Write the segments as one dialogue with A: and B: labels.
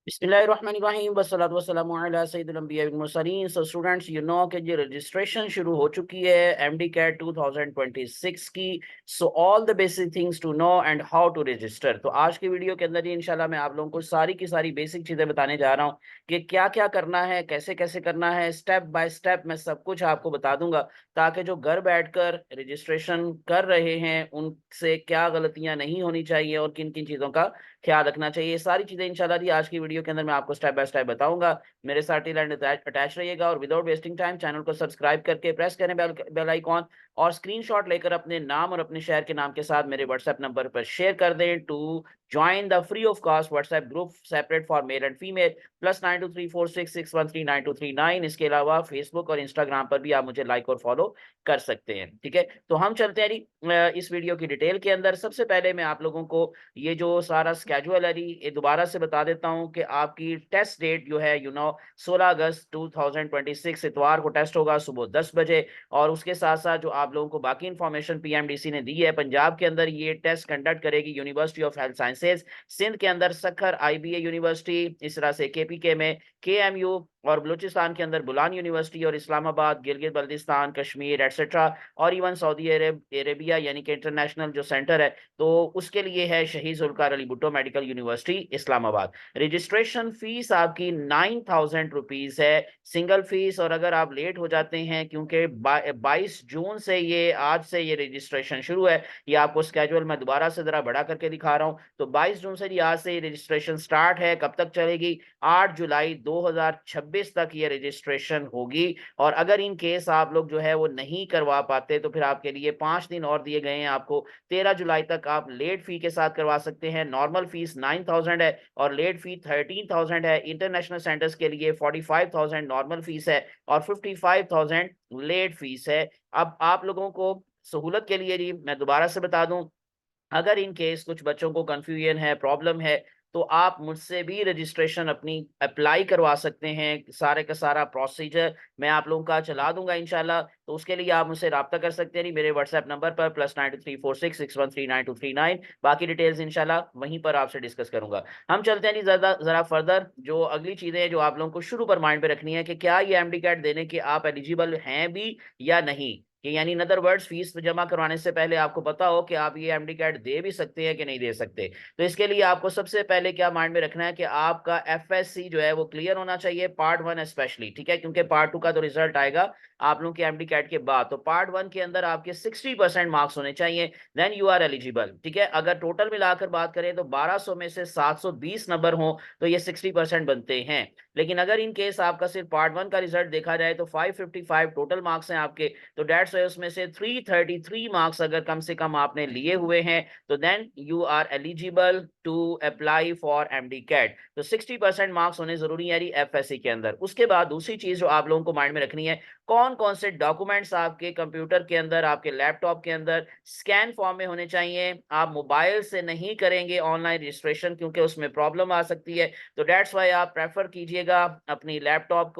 A: बिस्मिल्लाहिर्रहमानिर्रहीम वस्सलातु वस्सलामु अला सय्यिदिल अंबिया वल Mursaleen. So students, you know कि ये रजिस्ट्रेशन शुरू हो चुकी है एमडी कैट 2026 की। So all the basic things to know and how to register. तो आज की वीडियो के अंदर ही इंशाल्लाह मैं आप लोगों को सारी की सारी बेसिक चीजें बताने जा रहा हूँ कि क्या क्या करना है, कैसे कैसे करना है। स्टेप बाय स्टेप मैं सब कुछ आपको बता दूंगा, ताकि जो घर बैठकर रजिस्ट्रेशन कर रहे हैं उनसे क्या गलतियां नहीं होनी चाहिए और किन किन चीजों का ख्याल रखना चाहिए। ये सारी चीजें इंशाल्लाह जी आज की वीडियो के अंदर मैं आपको स्टेप बाय स्टेप बताऊंगा। मेरे साथ टिल एंड अटैच रहिएगा और विदाउट वेस्टिंग टाइम चैनल को सब्सक्राइब करके प्रेस करें बेल आइकॉन, और स्क्रीनशॉट लेकर अपने नाम और अपने शहर के नाम के साथ मेरे व्हाट्सएप नंबर पर शेयर कर दें to join the free of cost WhatsApp group separate for male and female +923466139239। इसके अलावा फेसबुक और इंस्टाग्राम पर भी आप मुझे लाइक और फॉलो कर सकते हैं। ठीक है, तो हम चलते हैं जी इस वीडियो की डिटेल के अंदर। सबसे पहले मैं आप लोगों को ये जो सारा स्केड्यूल है जी, ये दोबारा से बता देता हूं कि आपकी टेस्ट डेट जो है 16 अगस्त 2026 इतवार को टेस्ट होगा सुबह 10 बजे। और उसके साथ साथ जो आप लोगों को बाकी इंफॉर्मेशन पीएमडीसी ने दी है, पंजाब के अंदर ये टेस्ट कंडक्ट करेगी university of health sciences, Sindh के अंदर सखर आईबीए यूनिवर्सिटी, इस तरह से केपीके में केएमयू, और बलूचिस्तान के अंदर बुलान यूनिवर्सिटी, और इस्लामाबाद, गिलगित बल्तिस्तान, कश्मीर एटसेट्रा, और इवन सऊदी अरेबिया यानी कि इंटरनेशनल जो सेंटर है तो उसके लिए है Shaheed Zulfikar Ali Bhutto medical university Islamabad. Registration fees आपकी 9,000 रुपीज है, सिंगल फीस। और अगर आप लेट हो जाते हैं, क्योंकि 22 जून से ये आज से ये रजिस्ट्रेशन शुरू है, ये आपको स्केड्यूल मैं दोबारा से जरा बड़ा करके दिखा रहा हूँ। तो 22 जून से आज से ये रजिस्ट्रेशन स्टार्ट है। कब तक चलेगी? 8 जुलाई 2026 तक ये रजिस्ट्रेशन होगी। और अगर इन केस आप लोग जो है वो नहीं करवा पाते तो फिर आपके लिए 5 दिन और दिए गए हैं आपको। 13 जुलाई तक आप लेट फी के साथ करवा सकते हैं। नॉर्मल फीस 9,000 है और लेट फी 13,000 है। इंटरनेशनल सेंटर्स के लिए 45,000 नॉर्मल फीस है और 55,000 लेट फीस है। अब आप लोगों को सहूलत के लिए जी मैं दोबारा से बता दूं, अगर इन केस कुछ बच्चों को कंफ्यूजन है, प्रॉब्लम है, तो आप मुझसे भी रजिस्ट्रेशन अपनी अप्लाई करवा सकते हैं। सारे का सारा प्रोसीजर मैं आप लोगों का चला दूंगा इंशाल्लाह। तो उसके लिए आप मुझसे रब्ता कर सकते हैं मेरे व्हाट्सएप नंबर पर +934661399239। बाकी डिटेल्स इंशाल्लाह वहीं पर आपसे डिस्कस करूंगा। हम चलते हैं जी जरा जरा फर्दर। जो अगली चीजें हैं जो आप लोगों को शुरू पर माइंड पे रखनी है कि क्या ये एमडी कैट देने के आप एलिजिबल हैं भी या नहीं। कि यानी इन अदर वर्ड्स, फीस जमा करवाने से पहले आपको पता हो कि आप ये एमडी कैट दे भी सकते हैं कि नहीं दे सकते। तो इसके लिए आपको सबसे पहले क्या माइंड में रखना है कि आपका एफएससी जो है वो क्लियर होना चाहिए, पार्ट 1 स्पेशली। ठीक है, क्योंकि पार्ट 2 का तो रिजल्ट आएगा आप लोगों के एमडी कैट के बाद। तो पार्ट 1 के अंदर आपके 60% मार्क्स होने चाहिए, देन यू आर एलिजिबल। ठीक है, अगर टोटल मिलाकर बात करें तो 1200 में से 720 नंबर हो तो ये 60% बनते हैं। लेकिन अगर इन केस आपका सिर्फ पार्ट 1 का रिजल्ट देखा जाए तो 555 टोटल मार्क्स हैं आपके। तो डेट्स वाई उसमें से 333 मार्क्स अगर कम से कम आपने लिए हुए हैं तो then you are eligible to apply for MD CAT. तो 60% मार्क्स होने जरूरी है एफएससी के अंदर। उसके बाद दूसरी चीज जो आप लोगों को माइंड में रखनी है, कौन कौन से डॉक्यूमेंट्स आपके कंप्यूटर के अंदर, आपके लैपटॉप के अंदर स्कैन फॉर्म में होने चाहिए। आप मोबाइल से नहीं करेंगे ऑनलाइन रजिस्ट्रेशन, क्योंकि उसमें प्रॉब्लम आ सकती है। तो डेट्स वाई आप प्रेफर कीजिएगा अपने लैपटॉप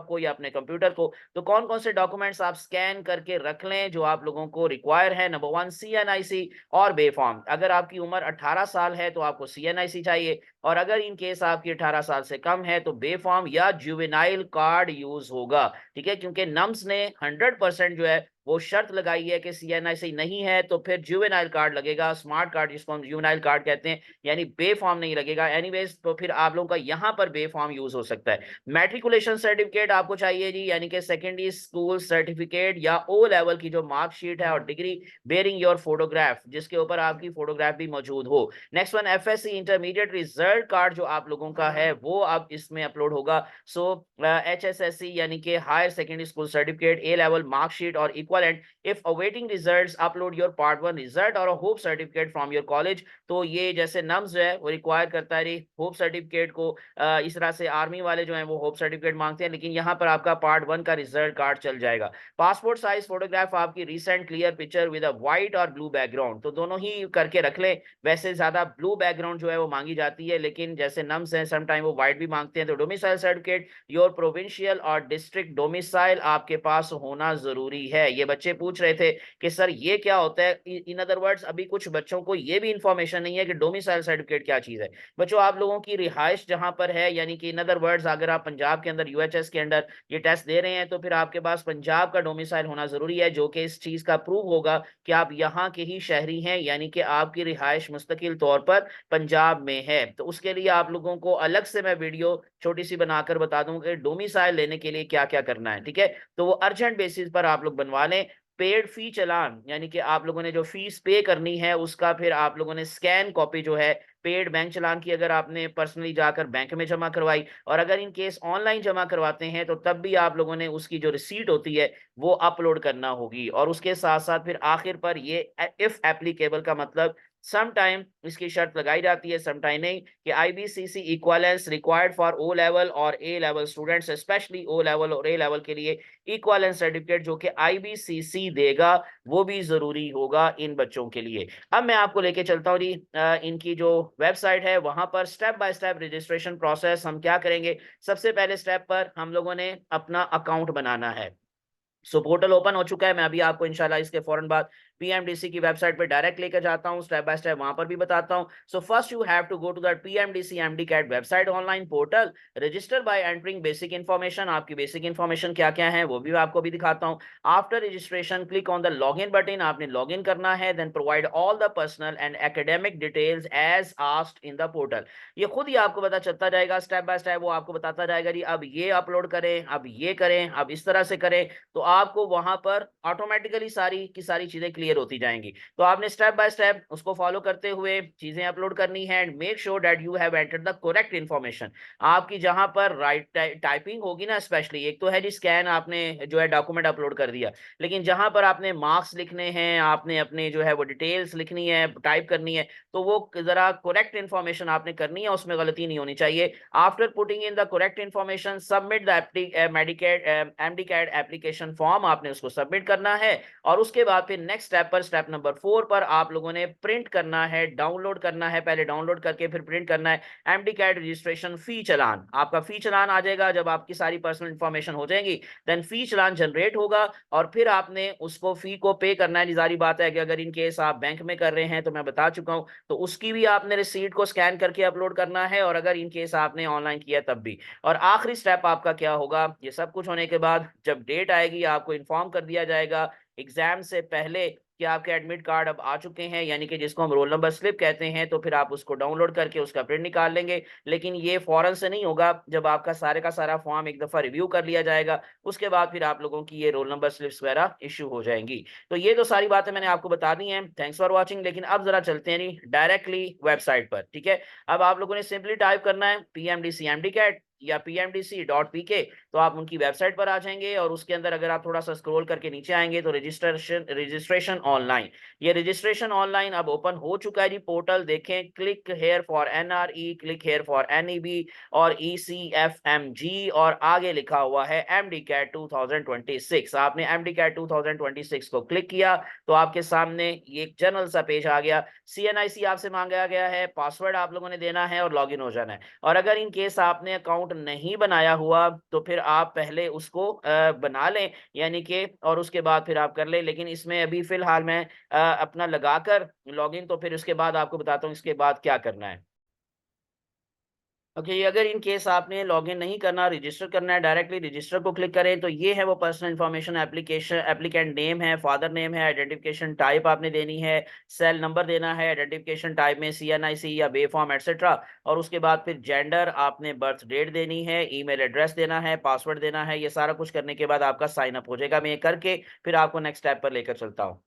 A: को या अपने कंप्यूटर को। तो कौन कौन से डॉक्यूमेंट्स आप स्कैन करके रख लें जो आप लोगों को रिक्वायर है? नंबर 1 सीएनआईसी और बे फॉर्म। अगर आपकी उम्र 18 साल है तो आपको सीएनआईसी चाहिए, और अगर इन केस आपकी 18 साल से कम है तो बे फॉर्म या जुवेनाइल कार्ड यूज होगा। ठीक है, क्योंकि नम्स ने 100% जो है वो शर्त लगाई है कि सीएनआईसी नहीं है तो फिर जुवेनाइल कार्ड लगेगा, स्मार्ट कार्ड जिसको हम जुवेनाइल कार्ड कहते हैं, यानी बे फॉर्म नहीं लगेगा। एनीवेज, तो फिर आप लोगों का यहां पर बे फॉर्म यूज हो सकता है। मैट्रिकुलेशन सर्टिफिकेट आपको चाहिए जी, यानी कि सेकेंडरी स्कूल सर्टिफिकेट या ओ लेवल की जो मार्कशीट है और डिग्री बेयरिंग योर फोटोग्राफ, जिसके ऊपर आपकी फोटोग्राफ भी मौजूद हो। Next one, FSc intermediate result card जो आप लोगों का है वो अब इसमें अपलोड होगा। सो एचएसएससी यानी कि higher secondary school certificate, A level marksheet और equivalent. If awaiting results upload your part 1 result और hope certificate from your college. तो ये जैसे नम्स जो है वो रिक्वायर करता है होप सर्टिफिकेट को, इस तरह से आर्मी वाले जो हैं वो होप सर्टिफिकेट मांगते हैं, लेकिन यहाँ पर आपका पार्ट 1 का रिजल्ट कार्ड चल जाएगा। पासपोर्ट साइज फोटोग्राफ आपकी recent clear picture with a white और ब्लू बैकग्राउंड, तो दोनों ही करके रख लें। वैसे ज्यादा ब्लू बैकग्राउंड जो है वो मांगी जाती है, लेकिन जैसे नम्स हैं समटाइम वो व्हाइट भी मांगते हैं। तो डोमिसाइल सर्टिफिकेट, योर प्रोविंशियल और डिस्ट्रिक्ट डोमिसाइल आपके पास होना जरूरी है। ये बच्चे पूछ रहे थे कि सर ये क्या होता है। इन अदर वर्ड्स अभी कुछ बच्चों को ये भी इंफॉर्मेशन नहीं है कि डोमिसाइल सर्टिफिकेट क्या चीज है। बच्चों आप लोगों की रिहाइश जहां पर है, यानी कि इन अदर वर्ड्स अगर आप पंजाब के अंदर यूएचएस के अंदर ये टेस्ट दे रहे हैं तो फिर आपके पास पंजाब का डोमिसाइल होना जरूरी है, जो कि इस चीज का प्रूव होगा कि आप यहाँ के ही शहरी हैं, यानी कि आपकी रिहाइश मुस्तकिल तौर पर पंजाब में है। तो उसके लिए आप लोगों को अलग से मैं वीडियो छोटी सी बनाकर बता दूं कि डोमिसाइल लेने के लिए क्या क्या करना है, ठीक है। तो वो अर्जेंट बेसिस पर आप लोग बनवा लें। पेड फी चालान, यानी कि आप लोगों ने जो फीस पे करनी है उसका फिर आप लोगों ने स्कैन कॉपी जो है पेड बैंक चालान की, अगर आपने पर्सनली जाकर बैंक में जमा करवाई, और अगर इन केस ऑनलाइन जमा करवाते हैं तो तब भी आप लोगों ने उसकी जो रिसीट होती है वो अपलोड करना होगी। और उसके साथ साथ फिर आखिर पर ये इफ एप्लीकेबल का मतलब सम टाइम इसकी शर्त लगाई जाती है, सम टाइम नहीं, कि IBCC equivalence required for O level और A level students, specially O level और ए लेवल के लिए इक्विवेलेंस सर्टिफिकेट जो कि आईबीसीसी देगा वो भी जरूरी होगा इन बच्चों के लिए। अब मैं आपको लेके चलता हूँ जी इनकी जो वेबसाइट है वहां पर step by step registration process हम क्या करेंगे। सबसे पहले स्टेप पर हम लोगों ने अपना अकाउंट बनाना है। सो पोर्टल ओपन हो चुका है, मैं अभी आपको इंशाल्लाह इसके फौरन बाद पीएमडीसी की वेबसाइट पे डायरेक्ट लेकर जाता हूं, स्टेप बाय स्टेप वहां पर भी बताता हूं। So first you have to go to that PMDC MD CAT website online portal, register by entering basic information. आपकी बेसिक इन्फॉर्मेशन क्या क्या है वो भी आपको भी दिखाता हूं। After registration click on the log in button, आपने लॉग इन करना है, then provide all the personal and academic details as asked in the portal. ये खुद ही आपको पता चलता जाएगा स्टेप बाय स्टेप, वो आपको बताता जाएगा जी अब ये अपलोड करें, अब ये करें, अब इस तरह से करें, तो आपको वहां पर ऑटोमेटिकली सारी की सारी चीजें क्लियर होती जाएंगी। तो आपने स्टेप बाय स्टेप उसको फॉलो करते हुए चीजें अपलोड करनी है and make sure that you have entered the correct information. आपकी जहां पर राइट टाइपिंग होगी ना, स्पेशली एक तो है जी स्कैन, आपने जो है डॉक्यूमेंट अपलोड कर दिया, लेकिन जहां पर आपने मार्क्स लिखने हैं, आपने अपने जो है वो डिटेल्स लिखनी है, टाइप करनी है, तो वो जरा करेक्ट इन्फॉर्मेशन आपने करनी है, उसमें गलती नहीं होनी चाहिए। After putting in the correct information submit the MDCAT MDCAT application form, आपने उसको सबमिट करना है। और उसके बाद फिर नेक्स्ट स्टेप पर, स्टेप नंबर 4 पर आप लोगों ने प्रिंट करना है, डाउनलोड करना है, पहले डाउनलोड करके फिर प्रिंट करना है एमडी कैट रजिस्ट्रेशन फी चालान। आपका फी चालान आ जाएगा जब आपकी सारी पर्सनल इंफॉर्मेशन हो जाएगी, देन फी चालान जनरेट होगा और फिर आपने उसको फी को पे करना है। जारी बात है कि अगर इन केस आप बैंक में कर रहे हैं तो मैं बता चुका हूं, तो उसकी भी आपने रिसीट को स्कैन करके अपलोड करना है, और अगर इन केस आपने ऑनलाइन किया तब भी। और आखिरी स्टेप आपका क्या होगा, ये सब कुछ होने के बाद जब डेट आएगी आपको इन्फॉर्म कर दिया जाएगा एग्जाम से पहले कि आपके एडमिट कार्ड अब आ चुके हैं, यानी कि जिसको हम रोल नंबर स्लिप कहते हैं, तो फिर आप उसको डाउनलोड करके उसका प्रिंट निकाल लेंगे। लेकिन ये फौरन से नहीं होगा, जब आपका सारे का सारा फॉर्म एक दफा रिव्यू कर लिया जाएगा उसके बाद फिर आप लोगों की ये रोल नंबर स्लिप्स वगैरह इशू हो जाएंगी। तो ये तो सारी बातें मैंने आपको बता दी हैं, थैंक्स फॉर वॉचिंग। लेकिन अब जरा चलते हैं नहीं डायरेक्टली वेबसाइट पर, ठीक है। अब आप लोगों ने सिंपली टाइप करना है पीएमडीसी एमडी कैट या pmdc.pk, तो आप उनकी वेबसाइट पर आ जाएंगे और उसके अंदर अगर आप थोड़ा सा स्क्रॉल करके नीचे आएंगे तो रजिस्ट्रेशन ऑनलाइन, ये रजिस्ट्रेशन ऑनलाइन अब ओपन हो चुका है जी पोर्टल। देखें, click here for NRE, click here for NEB और ईसीएफएमजी, और आगे लिखा हुआ है एमडी कैट 2026। आपने एमडी कैट 2026 को क्लिक किया तो आपके सामने ये एक जनरल सा पेज आ गया। सीएनआईसी आपसे मांगा गया है, पासवर्ड आप लोगों ने देना है और लॉगिन हो जाना है। और अगर इन केस आपने अकाउंट नहीं बनाया हुआ तो फिर आप पहले उसको बना लें, यानी कि, और उसके बाद फिर आप कर लें। लेकिन इसमें अभी फिलहाल मैं अपना लगाकर लॉगिन, तो फिर उसके बाद आपको बताता हूँ इसके बाद क्या करना है। ओके, अगर इन केस आपने लॉगिन नहीं करना, रजिस्टर करना है, डायरेक्टली रजिस्टर को क्लिक करें तो ये है वो personal information application, applicant name है, फादर नेम है, आइडेंटिफिकेशन टाइप आपने देनी है, सेल नंबर देना है, आइडेंटिफिकेशन टाइप में सीएनआईसी या बे फॉर्म एटसेट्रा, और उसके बाद फिर जेंडर, आपने बर्थ डेट देनी है, ईमेल एड्रेस देना है, पासवर्ड देना है। ये सारा कुछ करने के बाद आपका साइन अप हो जाएगा। मैं ये करके फिर आपको नेक्स्ट स्टेप पर लेकर चलता हूँ।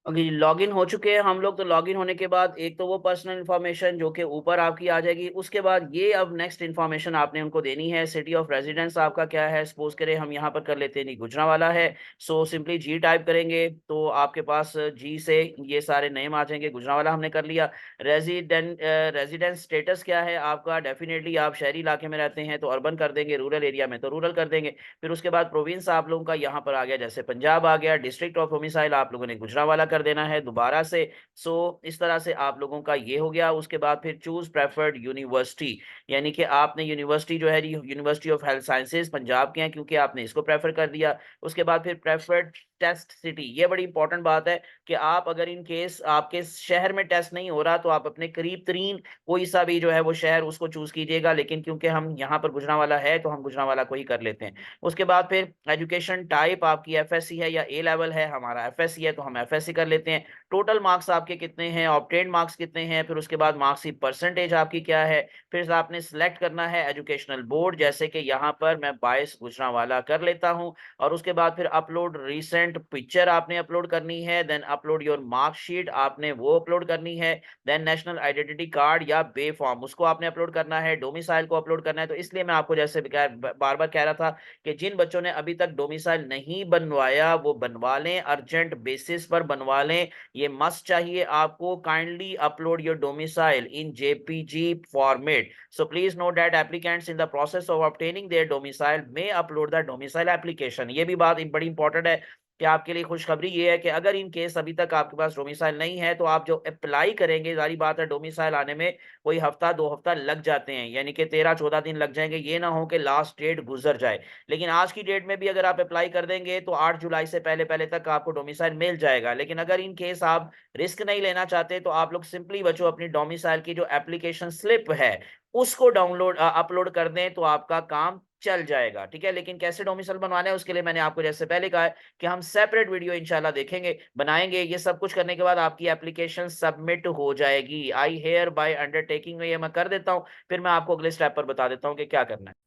A: ओके, लॉगिन हो चुके हैं हम लोग। तो लॉगिन होने के बाद एक तो वो पर्सनल इन्फॉर्मेशन जो कि ऊपर आपकी आ जाएगी, उसके बाद ये अब नेक्स्ट इन्फॉर्मेशन आपने उनको देनी है। सिटी ऑफ रेजिडेंस आपका क्या है, सपोज करें हम यहाँ पर कर लेते हैं, नहीं गुजरांवाला है, सो सिंपली जी टाइप करेंगे तो आपके पास जी से ये सारे नेम आ जाएंगे। गुजरांवाला हमने कर लिया। रेजिडेंस स्टेटस क्या है आपका, डेफिनेटली आप शहरी इलाके में रहते हैं तो अर्बन कर देंगे, रूरल एरिया में तो रूरल कर देंगे। फिर उसके बाद प्रोविंस आप लोगों का यहाँ पर आ गया, जैसे पंजाब आ गया। डिस्ट्रिक्ट ऑफ डोमिसाइल आप लोगों ने गुजरांवाला कर देना है दोबारा से। सो इस तरह से आप लोगों का ये हो गया। उसके बाद फिर चूज प्रेफर्ड यूनिवर्सिटी, यानी कि आपने यूनिवर्सिटी जो है university of health sciences Punjab के हैं क्योंकि आपने इसको प्रेफर कर दिया। उसके बाद फिर प्रेफर्ड टेस्ट सिटी, ये बड़ी इंपॉर्टेंट बात है कि आप अगर इन केस आपके शहर में टेस्ट नहीं हो रहा तो आप अपने करीब तरीन कोई सा भी जो है वो शहर उसको चूज कीजिएगा, लेकिन क्योंकि हम यहाँ पर गुजरांवाला है तो हम गुजरांवाला को ही कर लेते हैं। उसके बाद फिर एजुकेशन टाइप आपकी एफएससी है या ए लेवल है, हमारा एफएससी है तो हम एफएससी कर लेते हैं। टोटल मार्क्स आपके कितने हैं, ऑब्टेन्ड मार्क्स कितने हैं, फिर उसके बाद मार्क्स की परसेंटेज आपकी क्या है। फिर आपने सिलेक्ट करना है एजुकेशनल बोर्ड, जैसे कि यहाँ पर मैं 22 गुजरांवाला कर लेता हूँ। और उसके बाद फिर अपलोड रीसेंट पिक्चर आपने अपलोड करनी है, देन अपलोड योर मार्कशीट आपने वो अपलोड करनी है, देन नेशनल आइडेंटिटी कार्ड या बे फॉर्म उसको आपने अपलोड करना है, डोमिसाइल को अपलोड करना है। तो इसलिए मैं आपको जैसे बार बार कह रहा था कि जिन बच्चों ने अभी तक डोमिसाइल नहीं बनवाया वो बनवा लें, अर्जेंट बेसिस पर बनवा लें, ये मस्ट चाहिए आपको। Kindly upload your domicile in JPG format. So please note that applicants in the process of obtaining their domicile may upload the domicile application। ये भी बात बड़ी इंपॉर्टेंट है कि आपके लिए खुशखबरी ये है कि अगर इन केस अभी तक आपके पास डोमिसाइल नहीं है तो आप जो अप्लाई करेंगे, जारी बात है डोमिसाइल आने में कोई हफ्ता 2 हफ्ता लग जाते हैं, यानी कि 13-14 दिन लग जाएंगे। ये ना हो कि लास्ट डेट गुजर जाए, लेकिन आज की डेट में भी अगर आप अप्लाई कर देंगे तो 8 जुलाई से पहले पहले तक आपको डोमिसाइल मिल जाएगा। लेकिन अगर इन केस आप रिस्क नहीं लेना चाहते तो आप लोग सिंपली बच्चों अपनी डोमिसाइल की जो एप्लीकेशन स्लिप है उसको डाउनलोड अपलोड कर दें तो आपका काम चल जाएगा, ठीक है। लेकिन कैसे डोमिसाइल बनवाना है उसके लिए मैंने आपको जैसे पहले कहा है कि हम सेपरेट वीडियो इंशाल्लाह देखेंगे, बनाएंगे। ये सब कुछ करने के बाद आपकी एप्लीकेशन सबमिट हो जाएगी। आई हेयर बाय अंडरटेकिंग, ये मैं कर देता हूं, फिर मैं आपको अगले स्टेप पर बता देता हूं कि क्या करना है।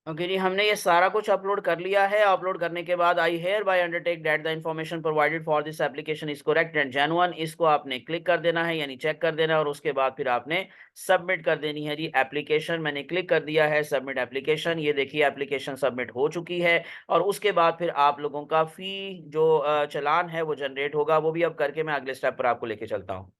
A: ओके जी, हमने ये सारा कुछ अपलोड कर लिया है। अपलोड करने के बाद I hereby undertake that the information provided for this application is correct and genuine, इसको आपने क्लिक कर देना है यानी चेक कर देना है। और उसके बाद फिर आपने सबमिट कर देनी है जी एप्लीकेशन। मैंने क्लिक कर दिया है सबमिट एप्लीकेशन, ये देखिए एप्लीकेशन सबमिट हो चुकी है। और उसके बाद फिर आप लोगों का फी जो चालान है वो जनरेट होगा, वो भी अब करके मैं अगले स्टेप पर आपको लेके चलता हूँ।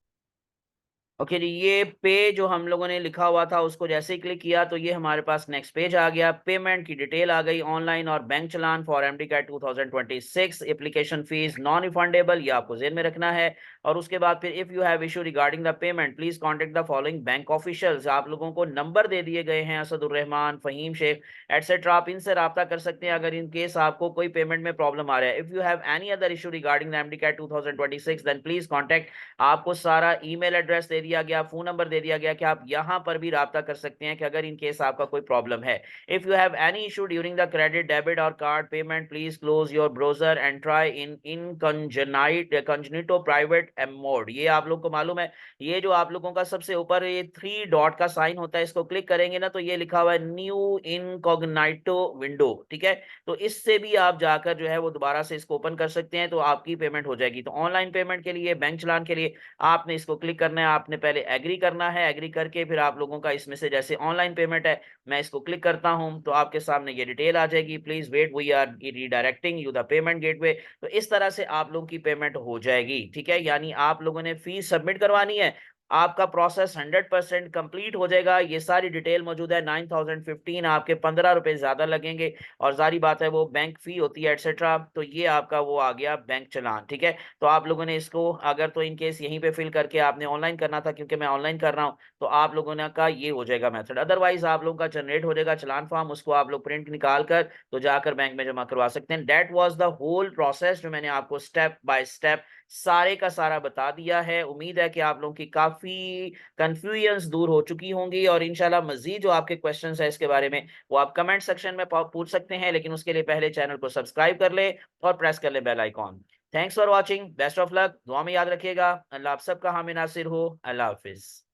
A: ओके जी, ये पे जो हम लोगों ने लिखा हुआ था उसको जैसे ही क्लिक किया तो ये हमारे पास नेक्स्ट पेज आ गया। पेमेंट की डिटेल आ गई, ऑनलाइन और bank challan for MD CAT 2026, application fees non refundable, ये आपको जेन में रखना है। और उसके बाद फिर if you have issue regarding the payment please contact the following bank officials, आप लोगों को नंबर दे दिए गए हैं असदुर रहमान, फहीम शेख एटसेट्रा, आप इनसे रब्ता कर सकते हैं अगर इन केस आपको कोई पेमेंट में प्रॉब्लम आ रहा है। If you have any other issue regarding the MD CAT 2026 then please contact, आपको सारा ईमेल एड्रेस दे दिया गया, फोन नंबर दे दिया गया कि आप यहां पर भी राब्ता कर सकते हैं कि अगर इन केस आपका कोई प्रॉब्लम है। If you have any issue during the credit debit और card payment please close your browser and try incognito private M mode. ये आप लोग को मालूम है, ये जो आप लोगों का सबसे ऊपर ये 3 डॉट का साइन होता है, इसको क्लिक करेंगे ना तो ये लिखा हुआ है न्यू इनकॉग्नाइटो विंडो, ठीक है। तो इससे भी आप जाकर जो है वो दोबारा से इसको ओपन कर सकते हैं तो आपकी पेमेंट हो जाएगी। तो ऑनलाइन पेमेंट के लिए, बैंक चलान के लिए आपने इसको क्लिक करना है, आपने पहले एग्री करना है। एग्री करके फिर आप लोगों का इसमें से जैसे ऑनलाइन पेमेंट है, मैं इसको क्लिक करता हूं तो आपके सामने ये डिटेल आ जाएगी, please wait we are redirecting you the payment gateway. तो इस तरह से आप लोगों की पेमेंट हो जाएगी, ठीक है। यानी आप लोगों ने फीस सबमिट करवानी है, आपका प्रोसेस 100% कंप्लीट हो जाएगा। ये सारी डिटेल मौजूद है। 9015 आपके 15 रुपए ज्यादा लगेंगे और जारी बात है वो बैंक फी होती है एटसेट्रा। तो ये आपका वो आ गया बैंक चलान, ठीक है। तो आप लोगों ने इसको अगर तो इन केस यहीं पे फिल करके आपने ऑनलाइन करना था, क्योंकि मैं ऑनलाइन कर रहा हूं तो आप लोगों ने का ये हो जाएगा मेथड। अदरवाइज आप लोगों का जनरेट हो जाएगा चलान फॉर्म, उसको आप लोग प्रिंट निकाल कर तो जाकर बैंक में जमा करवा सकते हैं। That was the whole process जो मैंने आपको स्टेप बाय स्टेप सारे का सारा बता दिया है। उम्मीद है कि आप लोगों की काफी कंफ्यूजन्स दूर हो चुकी होंगी और इंशाल्लाह मजीद जो आपके क्वेश्चंस है इसके बारे में वो आप कमेंट सेक्शन में पूछ सकते हैं, लेकिन उसके लिए पहले चैनल को सब्सक्राइब कर ले और प्रेस कर ले bell icon. Thanks for watching, best of luck, दुआ में याद रखिएगा। अल्लाह आप सबका हामी नासिर हो। अल्लाह हाफिज।